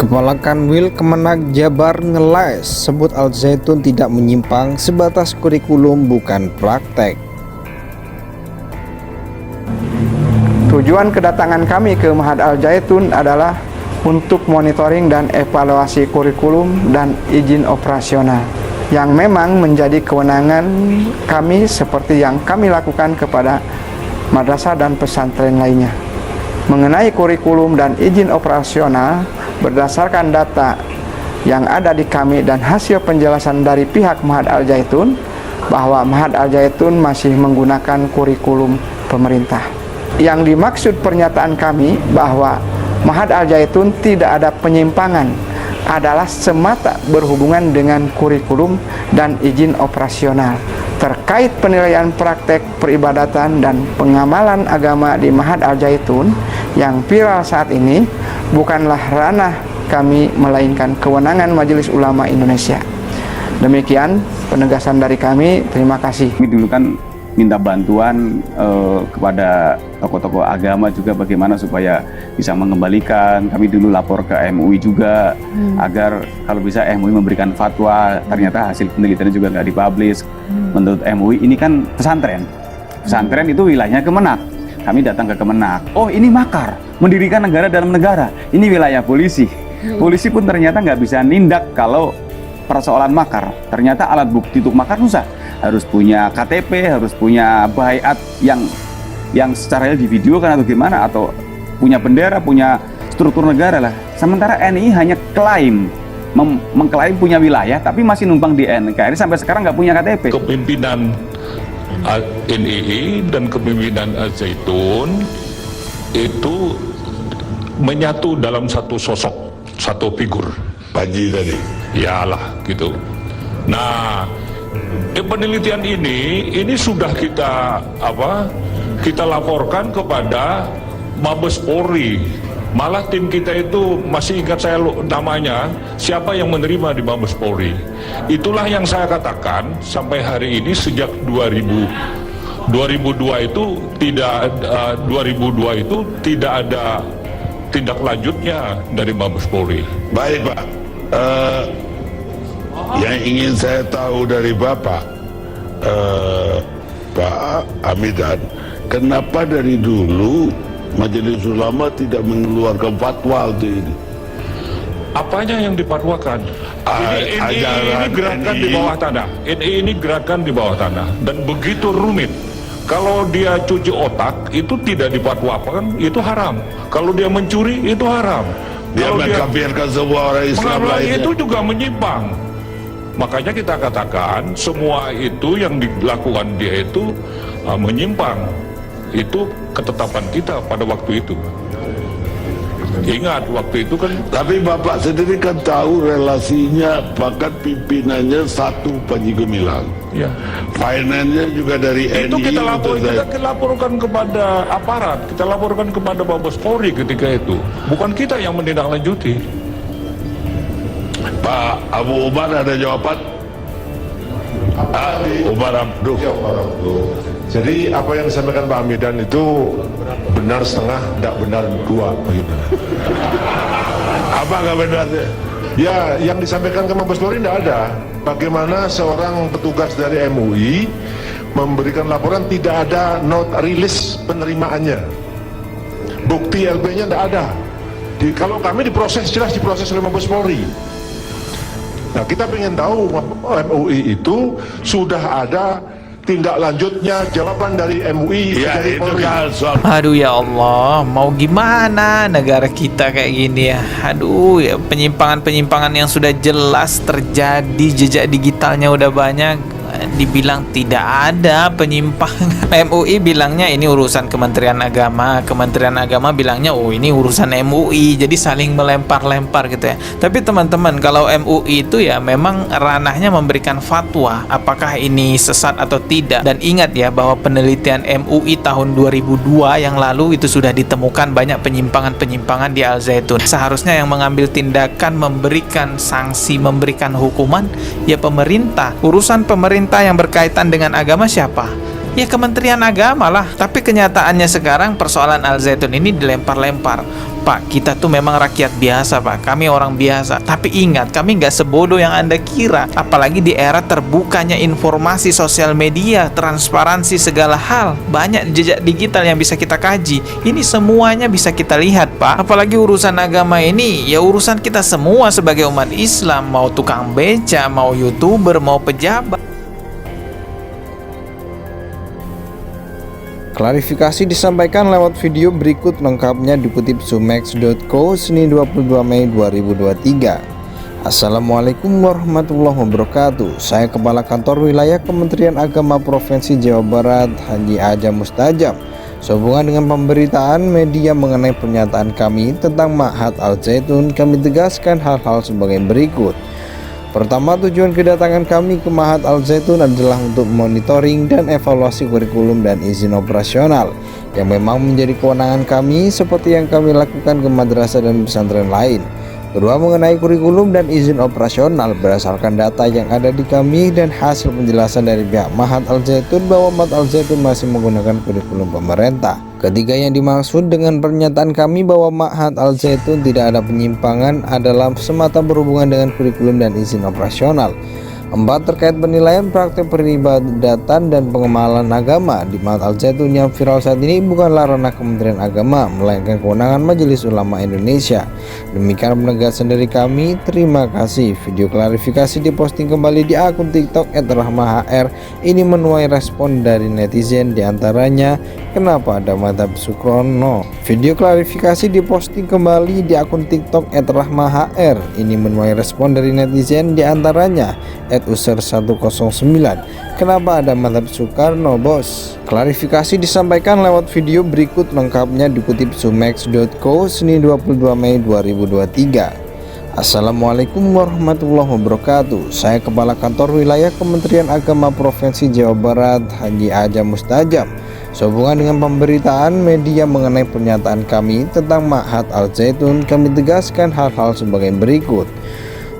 Kepala Kanwil Kemenag Jabar ngeles sebut Al Zaitun tidak menyimpang, sebatas kurikulum bukan praktek. Tujuan kedatangan kami ke Ma'had Al Zaitun adalah untuk monitoring dan evaluasi kurikulum dan izin operasional yang memang menjadi kewenangan kami seperti yang kami lakukan kepada madrasah dan pesantren lainnya. Mengenai kurikulum dan izin operasional, berdasarkan data yang ada di kami dan hasil penjelasan dari pihak Ma'had Al Zaitun, bahwa Ma'had Al Zaitun masih menggunakan kurikulum pemerintah. Yang dimaksud pernyataan kami bahwa Ma'had Al Zaitun tidak ada penyimpangan adalah semata berhubungan dengan kurikulum dan izin operasional terkait penilaian praktek peribadatan dan pengamalan agama di Ma'had Al Zaitun yang viral saat ini bukanlah ranah kami, melainkan kewenangan Majelis Ulama Indonesia. Demikian penegasan dari kami. Terima kasih. Kami dulu kan minta bantuan kepada tokoh-tokoh agama juga bagaimana supaya bisa mengembalikan. Kami dulu lapor ke MUI juga agar kalau bisa MUI memberikan fatwa. Ternyata hasil penelitiannya juga nggak dipublish. Menurut MUI ini kan pesantren. Pesantren itu wilayahnya Kemenag. Kami datang ke Kemenag. Oh, ini makar, mendirikan negara dalam negara. Ini wilayah polisi. Polisi pun ternyata nggak bisa nindak kalau persoalan makar. Ternyata alat bukti untuk makar susah. Harus punya KTP, harus punya baiat yang secara divideokan atau gimana, atau punya bendera, punya struktur negara lah. Sementara NI hanya klaim mengklaim punya wilayah, tapi masih numpang di NKRI sampai sekarang nggak punya KTP. Kepimpinan NII dan kepimpinan Al Zaitun itu menyatu dalam satu sosok, satu figur. Panji tadi. Yalah gitu. Nah, penelitian ini sudah kita laporkan kepada Mabes Polri. Malah tim kita itu masih ingat saya namanya, siapa yang menerima di Mabes Polri. Itulah yang saya katakan sampai hari ini sejak 2002 itu tidak ada tindak lanjutnya dari Mabes Polri. Baik Pak, yang ingin saya tahu dari Bapak, Pak Hamidan, kenapa dari dulu Majelis Ulama tidak mengeluarkan fatwa untuk ini? Apanya yang dipatwakan? Ini gerakan di bawah tanah. Ini gerakan di bawah tanah dan begitu rumit. Kalau dia cuci otak itu tidak dipatwakan, itu haram. Kalau dia mencuri itu haram. Dia Kalau mengkafirkan semua orang Islam lainnya. itu juga menyimpang. Makanya kita katakan semua itu yang dilakukan dia itu menyimpang. Itu ketetapan kita pada waktu itu. Ingat waktu itu kan. Tapi Bapak sendiri kan tahu relasinya, bahkan pimpinannya satu Panji Gumilang. Ya. Finance-nya juga dari Itu NI. kita laporkan kepada aparat, kita laporkan kepada Mabes Polri ketika itu. Bukan kita yang menindaklanjuti. Pak Abu Umar ada jawaban? Umar Abduh. Ya, Umar Abduh. Jadi apa yang disampaikan Pak Hamidan itu benar setengah, tidak benar dua. Begitu. Apa nggak benar? Ya, yang disampaikan ke Mabes Polri tidak ada. Bagaimana seorang petugas dari MUI memberikan laporan tidak ada note release penerimaannya. Bukti LB-nya tidak ada. Kalau kami diproses, jelas diproses oleh Mabes Polri. Nah, kita ingin tahu MUI itu sudah ada tindak lanjutnya, jawaban dari MUI Ya, dari itu Polri. kan soal. Aduh ya Allah, mau gimana negara kita kayak gini ya. Aduh ya, penyimpangan-penyimpangan yang sudah jelas terjadi, jejak digitalnya udah banyak, dibilang tidak ada penyimpangan. MUI bilangnya ini urusan Kementerian Agama, Kementerian Agama bilangnya oh ini urusan MUI. Jadi saling melempar-lempar gitu ya. Tapi teman-teman, kalau MUI itu ya memang ranahnya memberikan fatwa apakah ini sesat atau tidak. Dan ingat ya bahwa penelitian MUI tahun 2002 yang lalu itu sudah ditemukan banyak penyimpangan-penyimpangan di Al Zaitun. Seharusnya yang mengambil tindakan, memberikan sanksi, memberikan hukuman ya pemerintah. Urusan pemerintah yang berkaitan dengan agama siapa? Ya Kementerian Agama lah. Tapi kenyataannya sekarang persoalan Al Zaitun ini dilempar-lempar. Pak, kita tuh memang rakyat biasa, Pak. Kami orang biasa. Tapi ingat, kami nggak sebodoh yang Anda kira. Apalagi di era terbukanya informasi sosial media, transparansi segala hal. Banyak jejak digital yang bisa kita kaji. Ini semuanya bisa kita lihat, Pak. Apalagi urusan agama ini, ya urusan kita semua sebagai umat Islam. Mau tukang beca, mau YouTuber, mau pejabat. Klarifikasi disampaikan lewat video berikut, lengkapnya dikutip sumex.co Senin 22 Mei 2023. Assalamualaikum warahmatullahi wabarakatuh. Saya Kepala Kantor Wilayah Kementerian Agama Provinsi Jawa Barat, Haji Aja Mustajab. Sehubungan dengan pemberitaan media mengenai pernyataan kami tentang Ma'had Al Zaitun, kami tegaskan hal-hal sebagai berikut. Pertama, tujuan kedatangan kami ke Ma'had Al Zaitun adalah untuk monitoring dan evaluasi kurikulum dan izin operasional yang memang menjadi kewenangan kami seperti yang kami lakukan ke madrasah dan pesantren lain. Kedua, mengenai kurikulum dan izin operasional berdasarkan data yang ada di kami dan hasil penjelasan dari pihak Ma'had Al Zaitun bahwa Ma'had Al Zaitun masih menggunakan kurikulum pemerintah. Ketiga, yang dimaksud dengan pernyataan kami bahwa Ma'had Al Zaitun tidak ada penyimpangan adalah semata berhubungan dengan kurikulum dan izin operasional. 4. Terkait penilaian praktek peribadatan dan pengamalan agama di Ma'had Al Zaitun yang viral saat ini bukanlah ranah Kementerian Agama, melainkan kewenangan Majelis Ulama Indonesia. Demikian penegasan dari kami. Terima kasih. Video klarifikasi diposting kembali di akun TikTok @rahmahr. Ini menuai respon dari netizen, diantaranya kenapa ada madhab Sukrono. Video klarifikasi diposting kembali di akun TikTok @rahmahr. Ini menuai respon dari netizen, diantaranya @user109. Kenapa ada madhab Soekarno, bos? Klarifikasi disampaikan lewat video berikut, lengkapnya dikutip sumex.co Senin 22 Mei 2023. Assalamualaikum warahmatullahi wabarakatuh. Saya Kepala Kantor Wilayah Kementerian Agama Provinsi Jawa Barat, Haji Aja Mustajab. Sehubungan dengan pemberitaan media mengenai pernyataan kami tentang Ma'had Al Zaitun, kami tegaskan hal-hal sebagai berikut.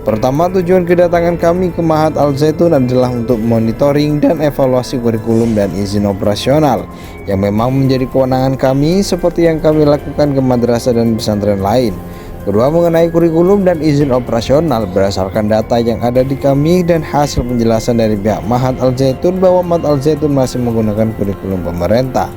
Pertama, tujuan kedatangan kami ke Ma'had Al Zaitun adalah untuk monitoring dan evaluasi kurikulum dan izin operasional yang memang menjadi kewenangan kami seperti yang kami lakukan ke madrasah dan pesantren lain. Kedua, mengenai kurikulum dan izin operasional berdasarkan data yang ada di kami dan hasil penjelasan dari pihak Ma'had Al Zaitun bahwa Ma'had Al Zaitun masih menggunakan kurikulum pemerintah.